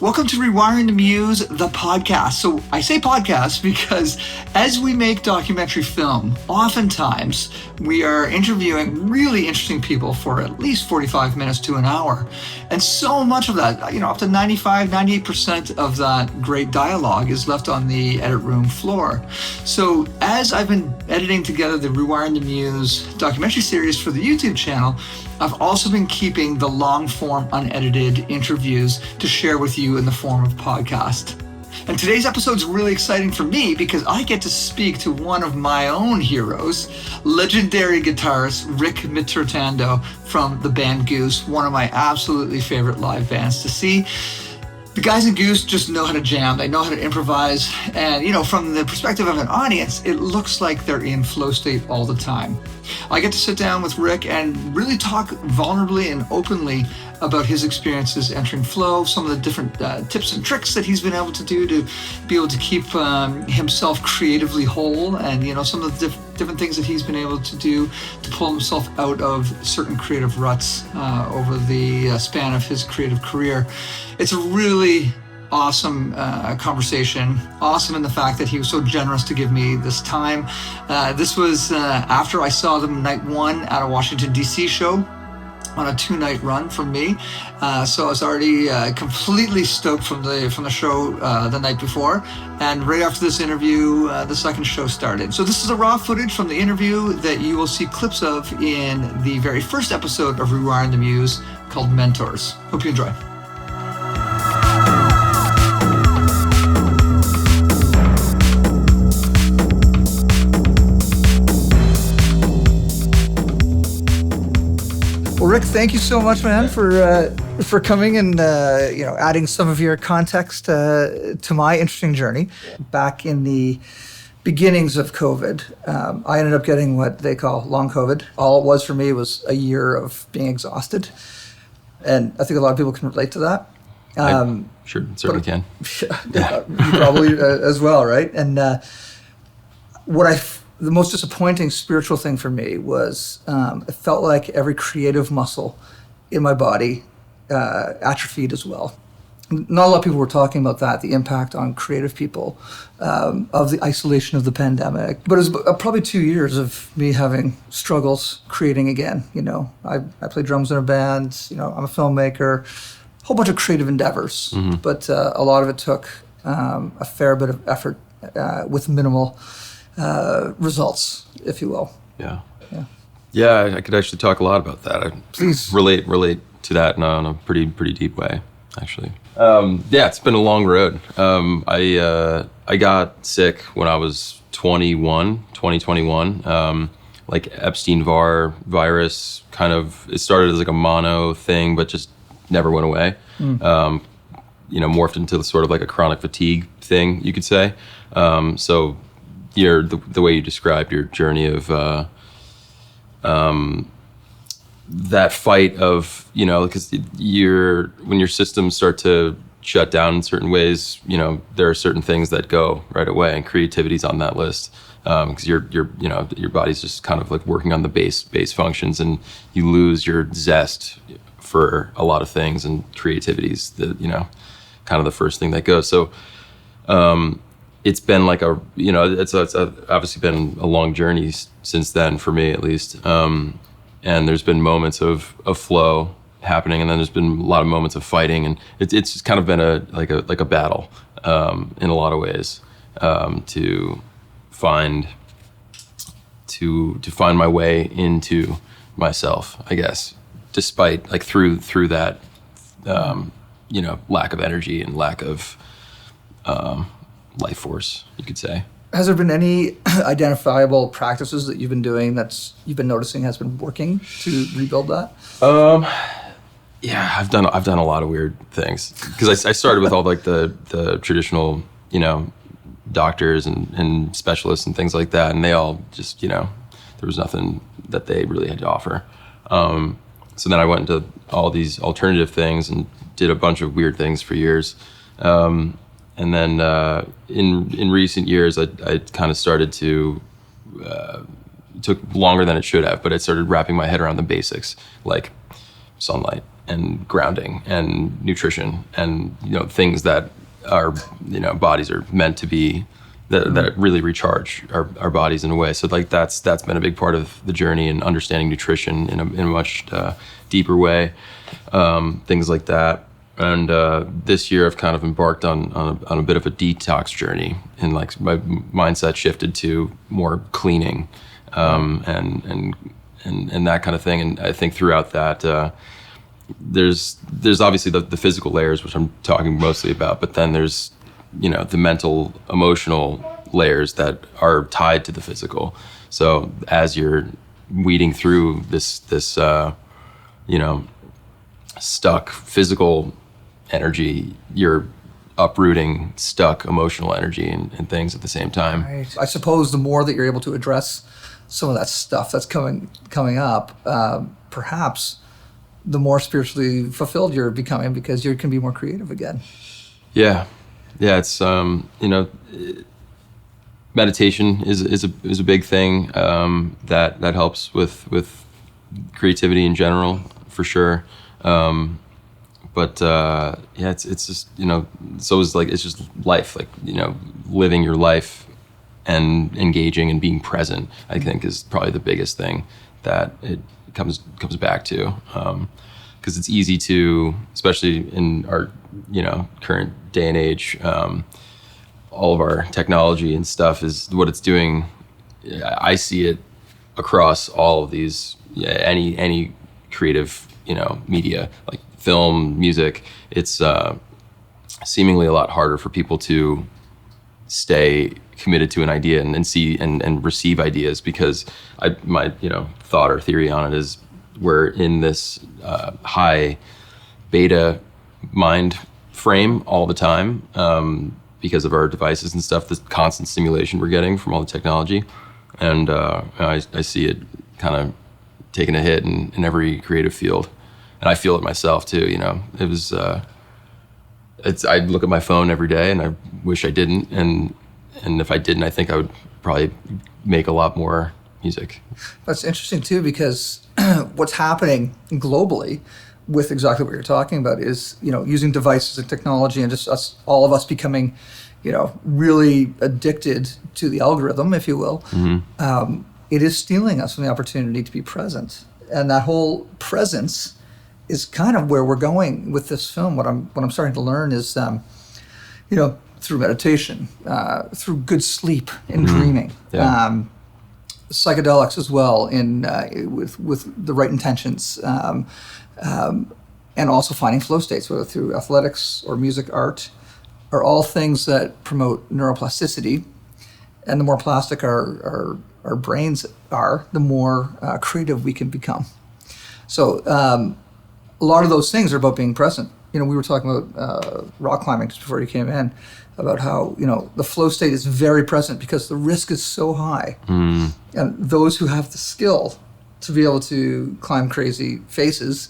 Welcome to Rewiring the Muse, the podcast. So I say podcast because as we make documentary film, oftentimes we are interviewing really interesting people for at least 45 minutes to an hour. And so much of that, up to 95, 98% of that great dialogue is left on the edit room floor. So as I've been editing together the Rewiring the Muse documentary series for the YouTube channel, I've also been keeping the long-form unedited interviews to share with you in the form of podcast. And today's episode is really exciting for me because I get to speak to one of my own heroes, legendary guitarist Rick Mitarotonda from the band Goose, one of my absolutely favorite live bands to see. The guys in Goose just know how to jam, they know how to improvise, and from the perspective of an audience, it looks like they're in flow state all the time. I get to sit down with Rick and really talk vulnerably and openly about his experiences entering flow, some of the different tips and tricks that he's been able to do to be able to keep himself creatively whole, and some of the different things that he's been able to do to pull himself out of certain creative ruts over the span of his creative career. It's a really awesome conversation. Awesome in the fact that he was so generous to give me this time. This was after I saw them night one at a Washington, D.C. show on a 2-night run from me. So I was already completely stoked from the show the night before. And right after this interview, the second show started. So this is the raw footage from the interview that you will see clips of in the very first episode of Rewiring the Muse called Mentors. Hope you enjoy. Well, Rick, thank you so much, man, for coming and adding some of your context to my interesting journey. Back in the beginnings of COVID, I ended up getting what they call long COVID. All it was for me was a year of being exhausted, and I think a lot of people can relate to that. Sure, certainly can. You probably as well, right? And the most disappointing spiritual thing for me was it felt like every creative muscle in my body atrophied as well. Not a lot of people were talking about that, the impact on creative people of the isolation of the pandemic. But it was probably 2 years of me having struggles creating again. I play drums in a band, I'm a filmmaker, a whole bunch of creative endeavors. Mm-hmm. But a lot of it took a fair bit of effort with minimal results, if you will. Yeah, I could actually talk a lot about that. Please relate to that in a pretty deep way, actually. It's been a long road. I got sick when I was 2021, like Epstein-Barr virus. Kind of, it started as like a mono thing, but just never went away. Morphed into sort of like a chronic fatigue thing, you could say. So the way you described your journey of that fight of, because when your systems start to shut down in certain ways, there are certain things that go right away, and creativity's on that list, because your body's just kind of like working on the base functions, and you lose your zest for a lot of things, and creativity's kind of the first thing that goes. So it's been like it's obviously been a long journey since then, for me at least. And there's been moments of flow happening, and then there's been a lot of moments of fighting, and it's just kind of been a battle in a lot of ways to find my way into myself, I guess, despite like through that lack of energy and lack of life force, you could say. Has there been any identifiable practices that you've been doing you've been noticing has been working to rebuild that? Yeah, I've done a lot of weird things, because I started with all like the traditional, doctors and specialists and things like that, and they all just, there was nothing that they really had to offer. So then I went into all these alternative things and did a bunch of weird things for years. And then in recent years, I kind of started to, it took longer than it should have, but I started wrapping my head around the basics, like sunlight, and grounding and nutrition and, things that our, bodies are meant to be, that really recharge our bodies in a way. So like that's been a big part of the journey and understanding nutrition in a much deeper way, things like that. And this year I've kind of embarked on a bit of a detox journey, and like my mindset shifted to more cleaning, and that kind of thing. And I think throughout that, there's obviously the physical layers, which I'm talking mostly about, but then there's, the mental, emotional layers that are tied to the physical. So as you're weeding through this stuck physical energy, you're uprooting stuck emotional energy and things at the same time. Right. I suppose the more that you're able to address some of that stuff that's coming up, perhaps the more spiritually fulfilled you're becoming, because you can be more creative again. Yeah, it's meditation is a big thing that helps with creativity in general, for sure. But it's just, so it's just life, like, living your life and engaging and being present, I think, is probably the biggest thing that it comes back to. Because it's easy to, especially in our, current day and age, all of our technology and stuff is what it's doing. I see it across all of these, any creative, media, like film, music. It's seemingly a lot harder for people to stay committed to an idea and see and receive ideas, because my thought or theory on it is we're in this high beta mind frame all the time, because of our devices and stuff, the constant stimulation we're getting from all the technology. And I see it kind of taking a hit in every creative field. And I feel it myself too, It was, I look at my phone every day and I wish I didn't. And if I didn't, I think I would probably make a lot more music. That's interesting too, because what's happening globally with exactly what you're talking about is, using devices and technology and just all of us becoming, really addicted to the algorithm, if you will. Mm-hmm. It is stealing us from the opportunity to be present. And that whole presence is kind of where we're going with this film. What I'm starting to learn is, through meditation, through good sleep and Mm-hmm. dreaming, Yeah. Psychedelics as well, with the right intentions, and also finding flow states, whether through athletics or music, art, are all things that promote neuroplasticity. And the more plastic our brains are, the more creative we can become. So a lot of those things are about being present. We were talking about rock climbing just before you came in, about how, the flow state is very present because the risk is so high. Mm. And those who have the skill to be able to climb crazy faces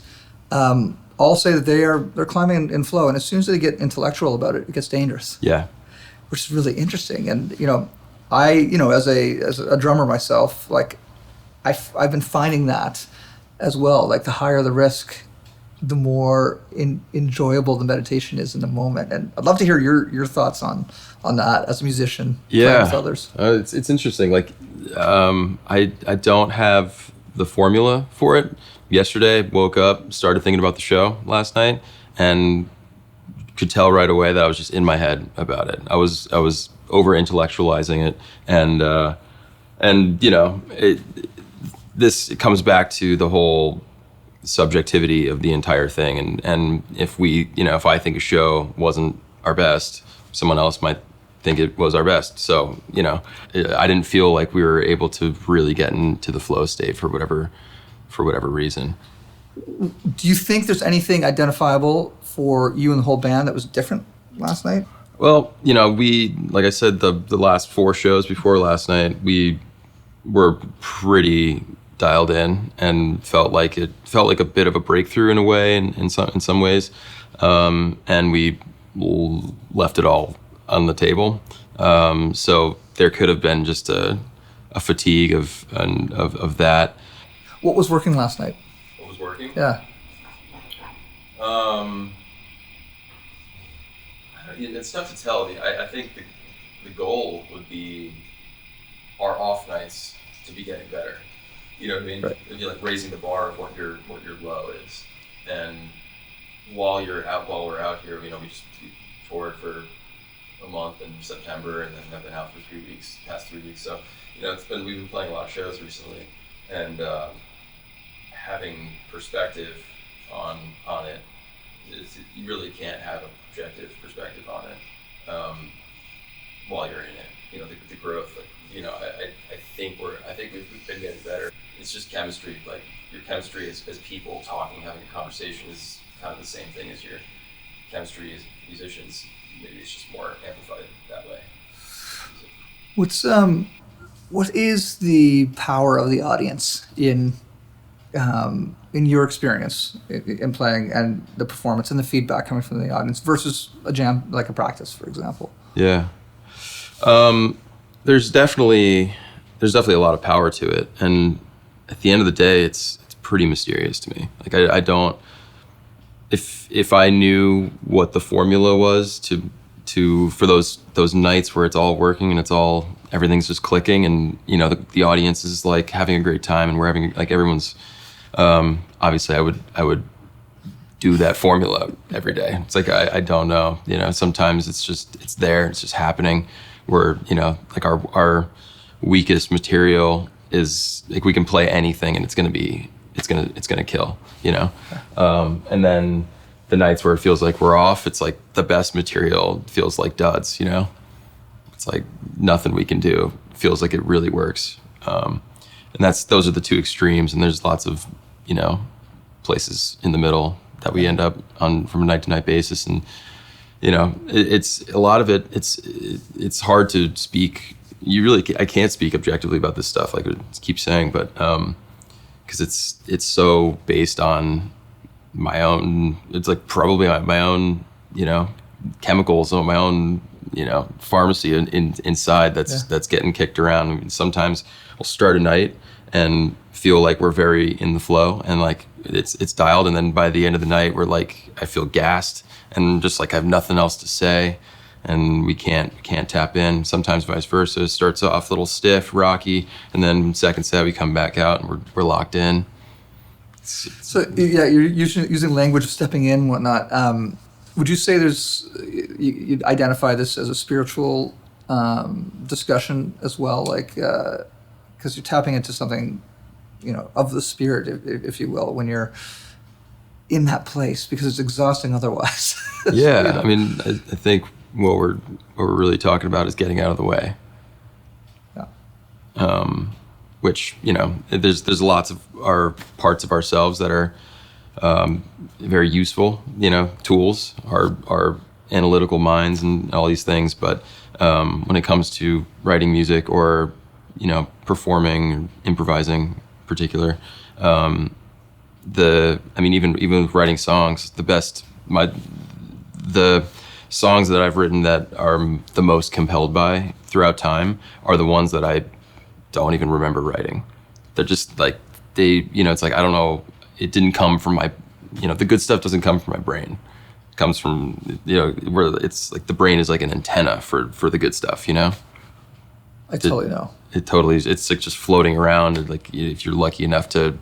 all say that they're climbing in flow. And as soon as they get intellectual about it, it gets dangerous. Yeah. Which is really interesting. And, I, as a drummer myself, like I've been finding that as well. Like the higher the risk, the more enjoyable the meditation is in the moment. And I'd love to hear your thoughts on that as a musician. Yeah, with others. It's interesting. Like I don't have the formula for it. Yesterday, woke up, started thinking about the show last night, and could tell right away that I was just in my head about it. I was over intellectualizing it, and this comes back to the whole subjectivity of the entire thing. And if if I think a show wasn't our best, someone else might think it was our best. So, I didn't feel like we were able to really get into the flow state for whatever reason. Do you think there's anything identifiable for you and the whole band that was different last night? Well, we, like I said, the last 4 shows before last night, we were pretty dialed in and felt like a bit of a breakthrough in a way, in some ways, and we left it all on the table. So there could have been just a fatigue of that. What was working last night? What was working? Yeah. It's tough to tell. I think the goal would be our off nights to be getting better. You know what I mean? Right. It'd be like raising the bar of what your low is. And while we're out here, we just toured for a month in September, and then I've been out for past 3 weeks. So, we've been playing a lot of shows recently, and having perspective on it. You really can't have an objective perspective on it while you're in it. The growth. I think we've been getting better. It's just chemistry. Like your chemistry as people talking, having a conversation is kind of the same thing as your chemistry as musicians. Maybe it's just more amplified that way. What is the power of the audience in your experience in playing, and the performance and the feedback coming from the audience versus a jam, like a practice, for example? Yeah. There's definitely a lot of power to it, and at the end of the day, it's pretty mysterious to me. Like I don't. If I knew what the formula was for those nights where it's all working and everything's just clicking, and the audience is like having a great time, and we're having like everyone's. Obviously, I would do that formula every day. It's like I don't know. Sometimes it's there. It's just happening. Where like our weakest material is like we can play anything and it's gonna kill. And then the nights where it feels like we're off, it's like the best material feels like duds. It's like nothing we can do feels like it really works. And those are the two extremes, and there's lots of places in the middle that we end up on from a night to night basis. And it's a lot of it. It's hard to speak. I can't speak objectively about this stuff, like I keep saying, but because it's so based on my own. It's like probably my own chemicals on my own pharmacy inside that's getting kicked around. I mean, sometimes we'll start a night and feel like we're very in the flow and like it's dialed, and then by the end of the night we're like I feel gassed and just like I have nothing else to say, and we can't tap in. Sometimes vice versa. It starts off a little stiff, rocky, and then second set we come back out and we're locked in. So yeah, you're using language of stepping in and whatnot. Would you say you'd identify this as a spiritual discussion as well, like because you're tapping into something of the spirit, if you will, when you're in that place, because it's exhausting otherwise. Yeah, I mean, I think what we're really talking about is getting out of the way. Yeah. Which there's lots of our parts of ourselves that are very useful, tools, our analytical minds and all these things. But when it comes to writing music or performing, improvising, in particular, even with writing songs, the songs that I've written that are the most compelled by throughout time are the ones that I don't even remember writing. They're just like it's like I don't know. It didn't come from my, the good stuff doesn't come from my brain. It comes from where it's like the brain is like an antenna for the good stuff. I totally know. It totally is. It's like just floating around. And like if you're lucky enough to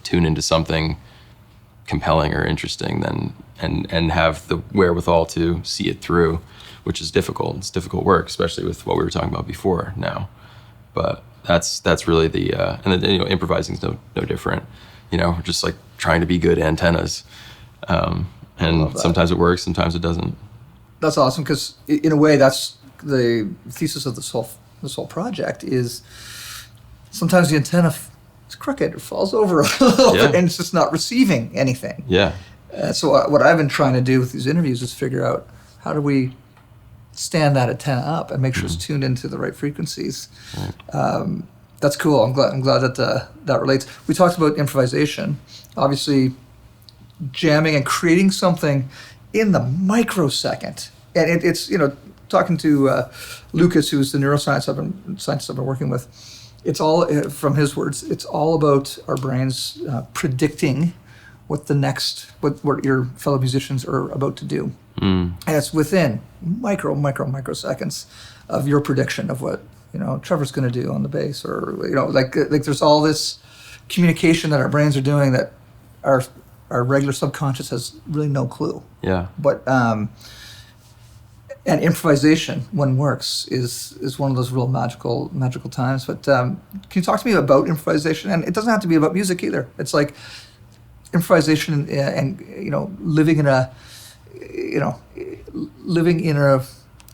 tune into something compelling or interesting, then and have the wherewithal to see it through, which is difficult. It's difficult work, especially with what we were talking about before now. But that's really the and then improvising is no different. We're just like trying to be good antennas, and sometimes it works, sometimes it doesn't. That's awesome, because in a way, that's the thesis of this whole project is sometimes the antenna is crooked, it falls over a little bit, and it's just not receiving anything. Yeah. So what I've been trying to do with these interviews is figure out how do we stand that antenna up and make sure it's tuned into the right frequencies. Right. That's cool. I'm glad that that relates. We talked about improvisation, obviously jamming and creating something in the microsecond. And it's talking to Lucas, who's the neuroscientist I've been working with. It's all, from his words, it's all about our brains predicting what your fellow musicians are about to do. And it's within microseconds of your prediction of what, Trevor's going to do on the bass, or, like there's all this communication that our brains are doing that our regular subconscious has really no clue. Yeah. But, and improvisation, when works, is one of those real magical times. But can you talk to me about improvisation? And it doesn't have to be about music either. It's like improvisation and living in a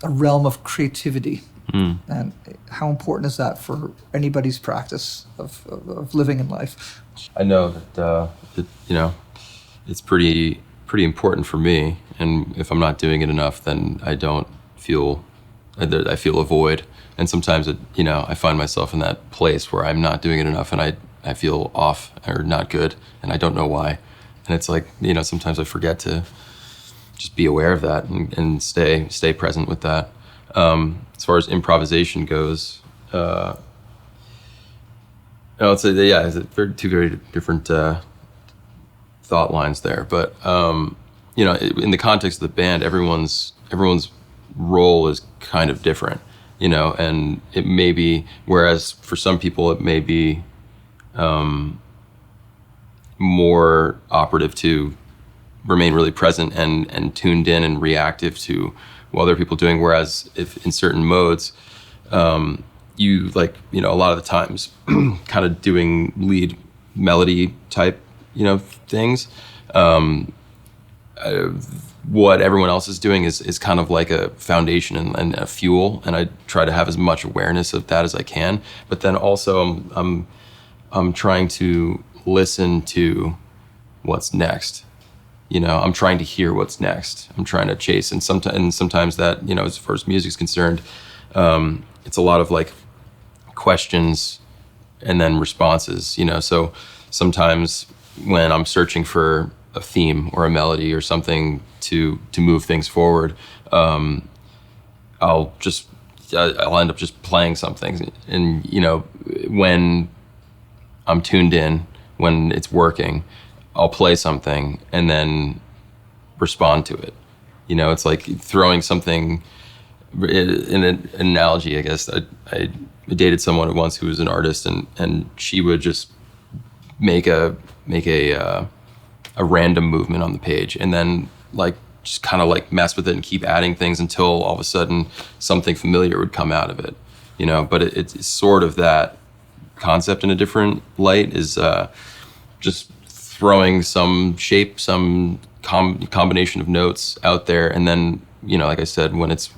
realm of creativity. And how important is that for anybody's practice of living in life? I know that it's pretty important for me, and if I'm not doing it enough, then I feel a void, and sometimes I find myself in that place where I'm not doing it enough, and I feel off or not good, and I don't know why. And it's like, sometimes I forget to just be aware of that and stay present with that. As far as improvisation goes, it's two very different thought lines there. But in the context of the band, everyone's role is kind of different, and it may be, whereas for some people it may be more operative to remain really present and tuned in and reactive to what other people are doing. Whereas if in certain modes, you a lot of the times kind of doing lead melody type, things. What everyone else is doing is kind of like a foundation and a fuel, and I try to have as much awareness of that as I can. But then also I'm trying to listen to what's next. I'm trying to hear what's next. I'm trying to chase, and sometimes that, as far as music's concerned, it's a lot of like questions and then responses. So sometimes when I'm searching for a theme or a melody or something to move things forward, I'll end up just playing something, and when I'm tuned in, when it's working, I'll play something and then respond to it. It's like throwing something. In an analogy, I guess, I dated someone once who was an artist, and she would just make a random movement on the page, and then just kind of mess with it and keep adding things until all of a sudden something familiar would come out of it. But it's sort of that concept in a different light, is just throwing some shape, some combination of notes out there, and then like I said, when it's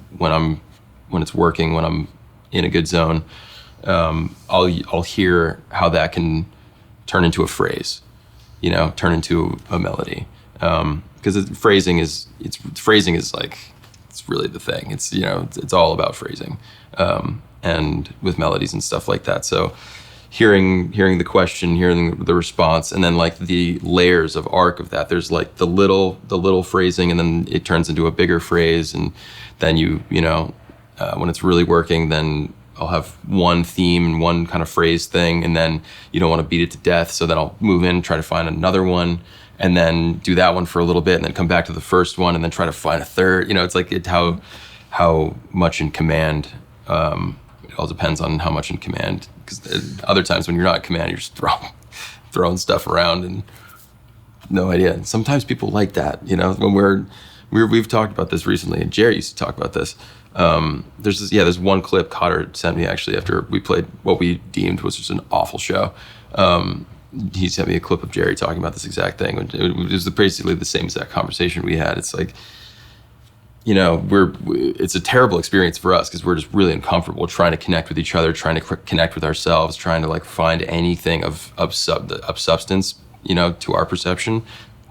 working, when I'm in a good zone, I'll hear how that can turn into a phrase, turn into a melody, because phrasing is like, it's really the thing. It's it's all about phrasing, and with melodies and stuff like that. So hearing the question, hearing the response, and then the layers of arc of that. There's the little phrasing, and then it turns into a bigger phrase, and then when it's really working, then I'll have one theme and one kind of phrase thing, and then you don't want to beat it to death, so then I'll move in, try to find another one, and then do that one for a little bit, and then come back to the first one, and then try to find a third. It's how much in command. It all depends on how much in command, because other times when you're not in command, you're just throwing stuff around and no idea. And sometimes people like that, when we've talked about this recently, and Jerry used to talk about this. There's one clip Cotter sent me actually after we played what we deemed was just an awful show. He sent me a clip of Jerry talking about this exact thing. It was basically the same exact conversation we had. It's like, it's a terrible experience for us because we're just really uncomfortable trying to connect with each other, trying to connect with ourselves, trying to find anything of substance, to our perception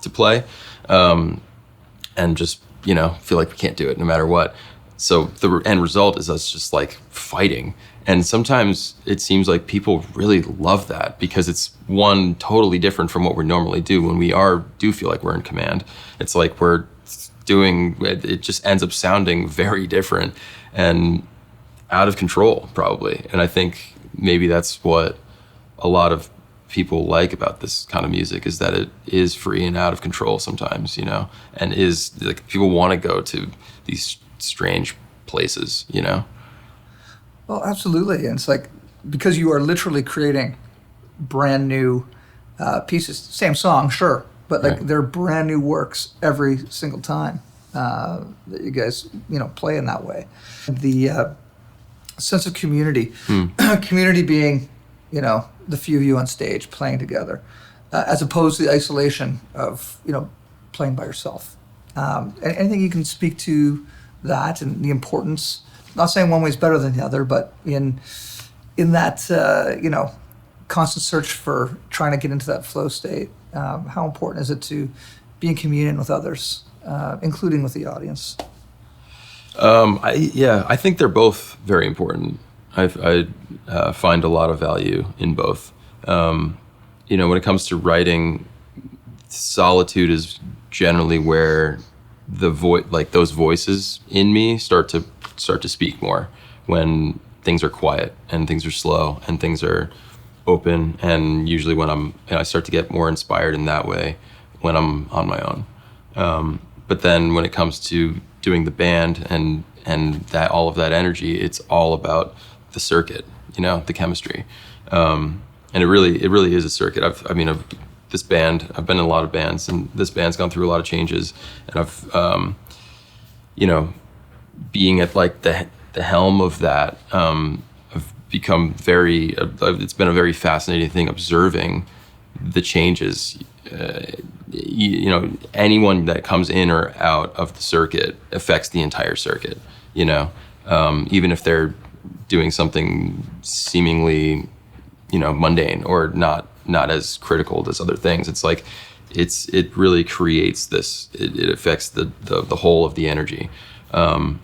to play, and just feel like we can't do it no matter what. So the end result is us just fighting. And sometimes it seems like people really love that because it's one, totally different from what we normally do. When we do feel like we're in command, it's like it just ends up sounding very different and out of control probably. And I think maybe that's what a lot of people like about this kind of music is that it is free and out of control sometimes, you know, and is like people want to go to these strange places, you know. Well, absolutely. And it's like, because you are literally creating brand new pieces, same song, sure, but like they're brand new works every single time that you guys, you know, play in that way. The sense of community, community being, you know, the few of you on stage playing together, as opposed to the isolation of, you know, playing by yourself. Anything you can speak to that and the importance, not saying one way is better than the other, but in that, you know, constant search for trying to get into that flow state, how important is it to be in communion with others, including with the audience? I think they're both very important. I find a lot of value in both. You know, when it comes to writing, solitude is generally where the like those voices in me start to speak more, when things are quiet and things are slow and things are open, and usually when I start to get more inspired in that way when I'm on my own. But then when it comes to doing the band and that all of that energy, it's all about the circuit, you know, the chemistry. And it really is a circuit. I've been in a lot of bands, and this band's gone through a lot of changes, and I've you know, being at like the helm of that, I've become it's been a very fascinating thing observing the changes. You know, anyone that comes in or out of the circuit affects the entire circuit, you know, even if they're doing something seemingly, you know, mundane or not as critical as other things. It's like, it really creates this, it affects the whole of the energy. You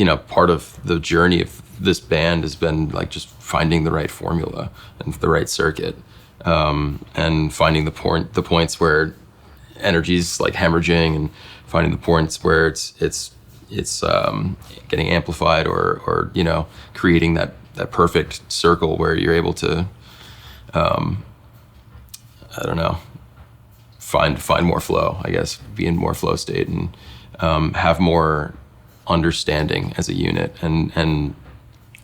know, part of the journey of this band has been like just finding the right formula and the right circuit, and finding the points where energy's like hemorrhaging, and finding the points where it's getting amplified, or you know, creating that perfect circle where you're able to I don't know, find more flow, I guess, be in more flow state, and have more understanding as a unit, and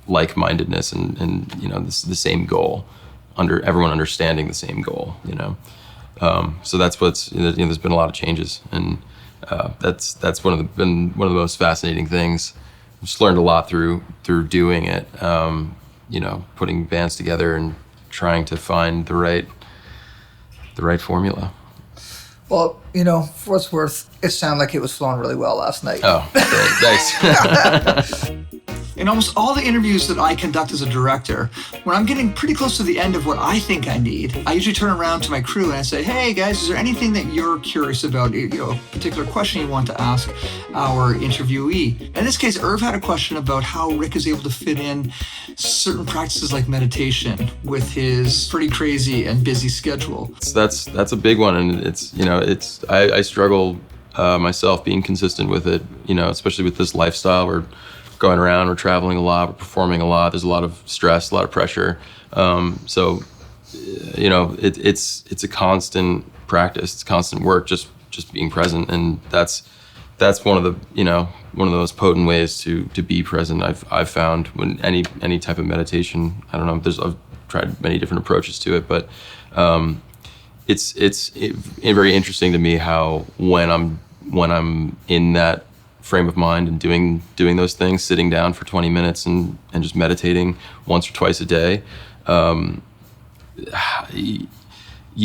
like-mindedness, and you know, the same goal, everyone understanding the same goal, you know. So that's what's, you know, there's been a lot of changes, and that's been one of the most fascinating things. I've just learned a lot through doing it, you know, putting bands together and trying to find the right formula. Well, you know, for what's worth, it sounded like it was flowing really well last night. Oh, nice. In almost all the interviews that I conduct as a director, when I'm getting pretty close to the end of what I think I need, I usually turn around to my crew and I say, hey guys, is there anything that you're curious about, you know, a particular question you want to ask our interviewee? In this case, Irv had a question about how Rick is able to fit in certain practices like meditation with his pretty crazy and busy schedule. So that's a big one, and it's, you know, I struggle myself being consistent with it, you know, especially with this lifestyle. We're going around, we're traveling a lot, we're performing a lot. There's a lot of stress, a lot of pressure. So, you know, it's a constant practice, it's constant work, just being present, and that's one of the most potent ways to be present. I've found when any type of meditation. I don't know. I've tried many different approaches to it, but it's very interesting to me how when I'm in that frame of mind and doing those things, sitting down for 20 minutes and just meditating once or twice a day, you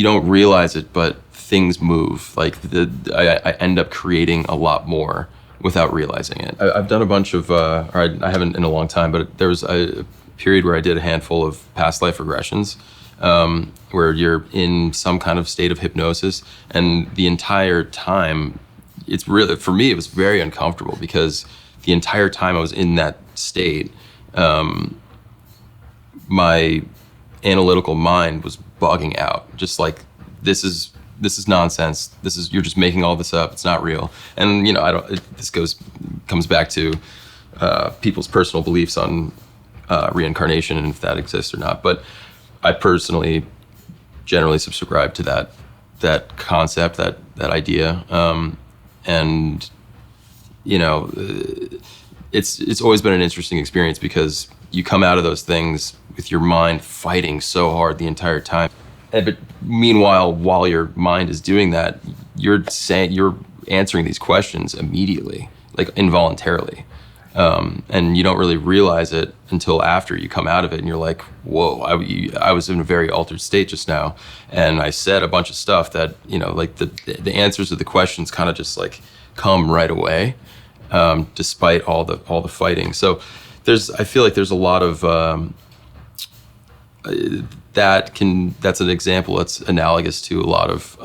don't realize it, but things move. Like I end up creating a lot more without realizing it. I've done a bunch of, or I haven't in a long time, but there was a period where I did a handful of past life regressions, where you're in some kind of state of hypnosis, and the entire time, it's really, for me, it was very uncomfortable, because the entire time I was in that state, my analytical mind was bugging out, just like, this is nonsense. You're just making all this up. It's not real. And, you know, this comes back to people's personal beliefs on reincarnation and if that exists or not. But I personally generally subscribe to that concept, that idea, and you know, it's always been an interesting experience because you come out of those things with your mind fighting so hard the entire time. But meanwhile, while your mind is doing that, you're answering these questions immediately, like involuntarily. And you don't really realize it until after you come out of it and you're like, whoa, I was in a very altered state just now. And I said a bunch of stuff that, you know, like the answers to the questions kind of just like come right away, despite all the fighting. So I feel like there's a lot of, that's an example that's analogous to a lot of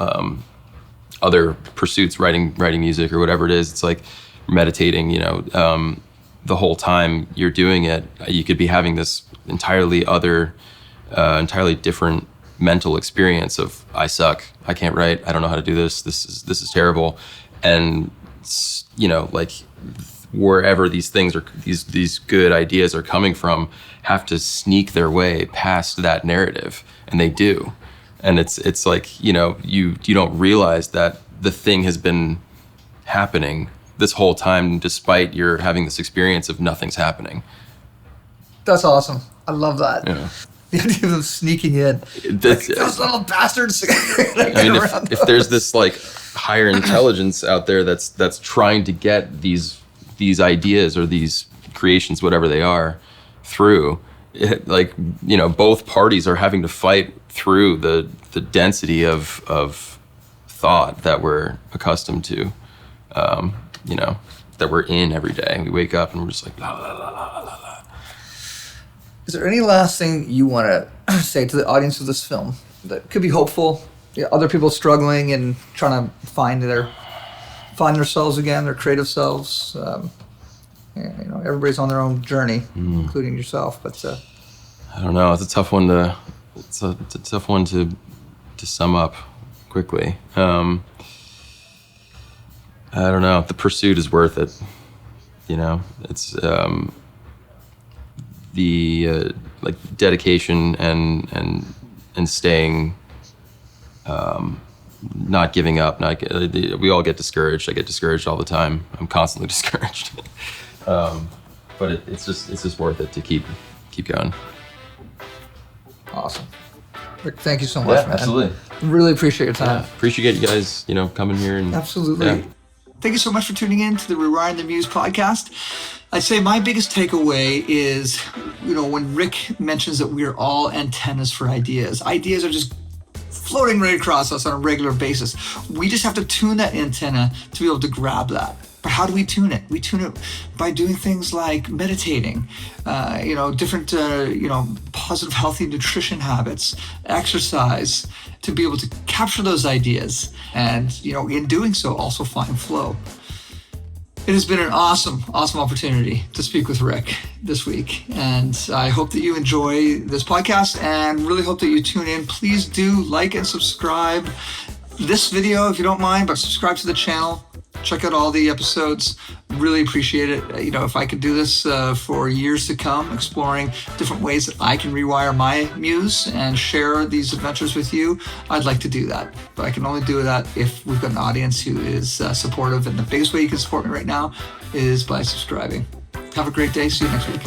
other pursuits, writing music or whatever it is. It's like meditating, you know, the whole time you're doing it, you could be having this entirely different mental experience of, I suck, I can't write, I don't know how to do this is terrible. And, you know, like wherever these things are, these good ideas are coming from, have to sneak their way past that narrative, and they do. And it's like, you know, you don't realize that the thing has been happening this whole time, despite you're having this experience of nothing's happening. That's awesome. I love that. Yeah. The idea of them sneaking in. Like, those little bastards. I mean, if there's this like higher intelligence out there that's trying to get these ideas or these creations, whatever they are, through, like, you know, both parties are having to fight through the density of thought that we're accustomed to, you know, that we're in every day. We wake up and we're just like, la, la, la, la, la, la. Is there any last thing you want to say to the audience of this film that could be hopeful? Yeah, other people struggling and trying to find themselves again, their creative selves. You know, everybody's on their own journey, including yourself. But I don't know. It's a tough one to sum up quickly. I don't know. The pursuit is worth it. You know, it's the like dedication and staying, not giving up. We all get discouraged. I get discouraged all the time. I'm constantly discouraged. But it's just worth it to keep going. Awesome. Rick, thank you so much, man. Absolutely. Really appreciate your time. Yeah, appreciate you guys, you know, coming here and absolutely. Yeah. Thank you so much for tuning in to the Rewiring the Muse podcast. I'd say my biggest takeaway is, you know, when Rick mentions that we're all antennas for ideas. Ideas are just floating right across us on a regular basis. We just have to tune that antenna to be able to grab that. But how do we tune it? We tune it by doing things like meditating, you know, different, you know, positive, healthy nutrition habits, exercise, to be able to capture those ideas and, you know, in doing so, also find flow. It has been an awesome opportunity to speak with Rick this week. And I hope that you enjoy this podcast and really hope that you tune in. Please do like and subscribe this video if you don't mind, but subscribe to the channel. Check out all the episodes. Really appreciate it. You know, if I could do this for years to come, exploring different ways that I can rewire my muse and share these adventures with you, I'd like to do that. But I can only do that if we've got an audience who is supportive. And the biggest way you can support me right now is by subscribing. Have a great day. See you next week.